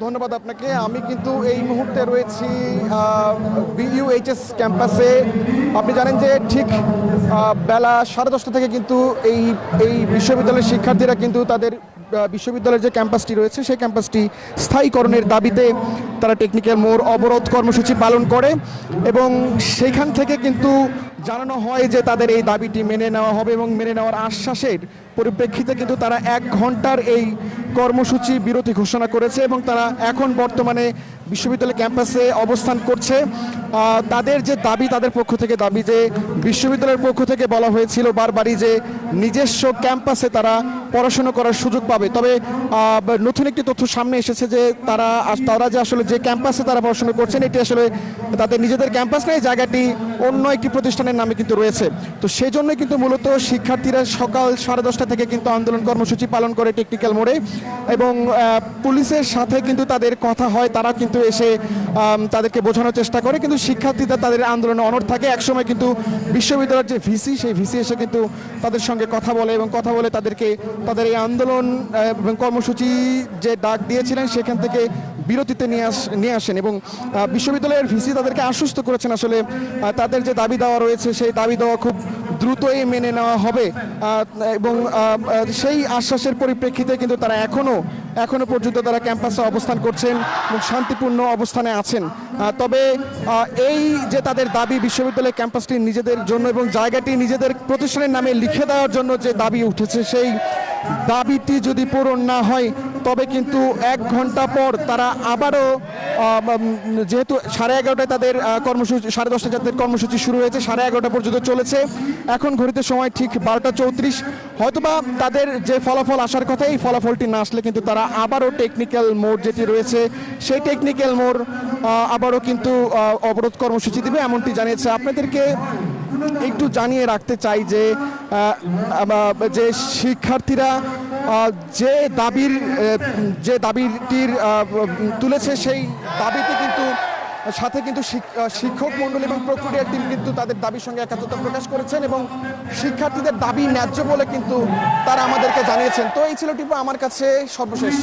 ধন্যবাদ আপনাকে। আমি কিন্তু এই মুহূর্তে রয়েছি বিইউএইচএস ক্যাম্পাসে। আপনি জানেন যে ঠিক বেলা 10:30 থেকে কিন্তু এই এই বিশ্ববিদ্যালয়ের শিক্ষার্থীরা কিন্তু তাদের বিশ্ববিদ্যালয়ের যে ক্যাম্পাসটি রয়েছে সেই ক্যাম্পাসটি স্থায়ীকরণের দাবিতে তারা টেকনিক্যাল মোড় অবরোধ কর্মসূচি পালন করে এবং সেইখান থেকে কিন্তু জানানো হয় যে তাদের এই দাবিটি মেনে নেওয়া হবে এবং মেনে নেওয়ার আশ্বাসের পরিপ্রেক্ষিতে কিন্তু তারা 1 ঘন্টার এই কর্মসূচি বিরতি ঘোষণা করেছে এবং তারা এখন বর্তমানে বিশ্ববিদ্যালয় ক্যাম্পাসে অবস্থান করছে। তাদের যে দাবি, তাদের পক্ষ থেকে দাবি যে বিশ্ববিদ্যালয়ের পক্ষ থেকে বলা হয়েছিল বারবারই যে নিজস্ব ক্যাম্পাসে তারা পড়াশোনা করার সুযোগ পাবে। তবে নতুন একটি তথ্য সামনে এসেছে যে তারা যে আসলে যে ক্যাম্পাসে তারা পড়াশোনা করছেন এটি আসলে তাদের নিজেদের ক্যাম্পাস নয়, জায়গাটি অন্য একটি প্রতিষ্ঠানের নামে কিন্তু রয়েছে। তো সেই জন্যই কিন্তু মূলত শিক্ষার্থীরা সকাল 10:30 থেকে কিন্তু আন্দোলন কর্মসূচি পালন করে টেকনিক্যাল মোড়ে এবং পুলিশের সাথে কিন্তু তাদের কথা হয়, তারা কিন্তু এসে তাদেরকে বোঝানোর চেষ্টা করে, কিন্তু শিক্ষার্থীরা তাদের আন্দোলনে অনড় থাকে। একসময় কিন্তু বিশ্ববিদ্যালয়ের যে ভিসি, সেই ভিসি এসে কিন্তু তাদের সঙ্গে কথা বলে এবং কথা বলে তাদেরকে তাদের এই আন্দোলন এবং কর্মসূচি যে ডাক দিয়েছিলেন সেখান থেকে বিরতিতে নিয়ে আসেন এবং বিশ্ববিদ্যালয়ের ভিসি তাদেরকে আশ্বস্ত করেছেন আসলে তাদের যে দাবি দেওয়া রয়েছে সেই দাবি দেওয়া খুব দ্রুতই মেনে নেওয়া হবে এবং সেই আশ্বাসের পরিপ্রেক্ষিতে কিন্তু তারা এখনো পর্যন্ত তারা ক্যাম্পাসে অবস্থান করছেন এবং শান্তিপূর্ণ অবস্থানে আছেন। তবে এই যে তাদের দাবি বিশ্ববিদ্যালয় ক্যাম্পাসটি নিজেদের জন্য এবং জায়গাটি নিজেদের প্রতিষ্ঠানের নামে লিখে দেওয়ার জন্য যে দাবি উঠেছে সেই দাবিটি যদি পূরণ না হয় তবে কিন্তু 1 ঘন্টা পর তারা আবারও যেহেতু 11:30টায় তাদের কর্মসূচি, 10:30টায় যাদের কর্মসূচি শুরু হয়েছে 11:30 পর্যন্ত চলেছে, এখন ঘড়িতে সময় ঠিক 12:34। হয়তোবা তাদের যে ফলাফল আসার কথা এই ফলাফলটি না আসলে কিন্তু তারা আবারও টেকনিক্যাল মোড় যেটি রয়েছে সেই টেকনিক্যাল মোড় আবারও কিন্তু অবরোধ কর্মসূচি দিবে এমনটি জানিয়েছে। আপনাদেরকে একটু জানিয়ে রাখতে চাই যে যে শিক্ষার্থীরা যে দাবিটির তুলেছে সেই দাবিতে কিন্তু সাথে কিন্তু শিক্ষক মণ্ডলী এবং প্রক্রিয়ার টিম কিন্তু তাদের দাবির সঙ্গে একাত্মতা প্রকাশ করেছেন এবং শিক্ষার্থীদের দাবি ন্যায্য বলে কিন্তু তারা আমাদেরকে জানিয়েছেন। তো এই ছিল টিপু আমার কাছে সর্বশেষ।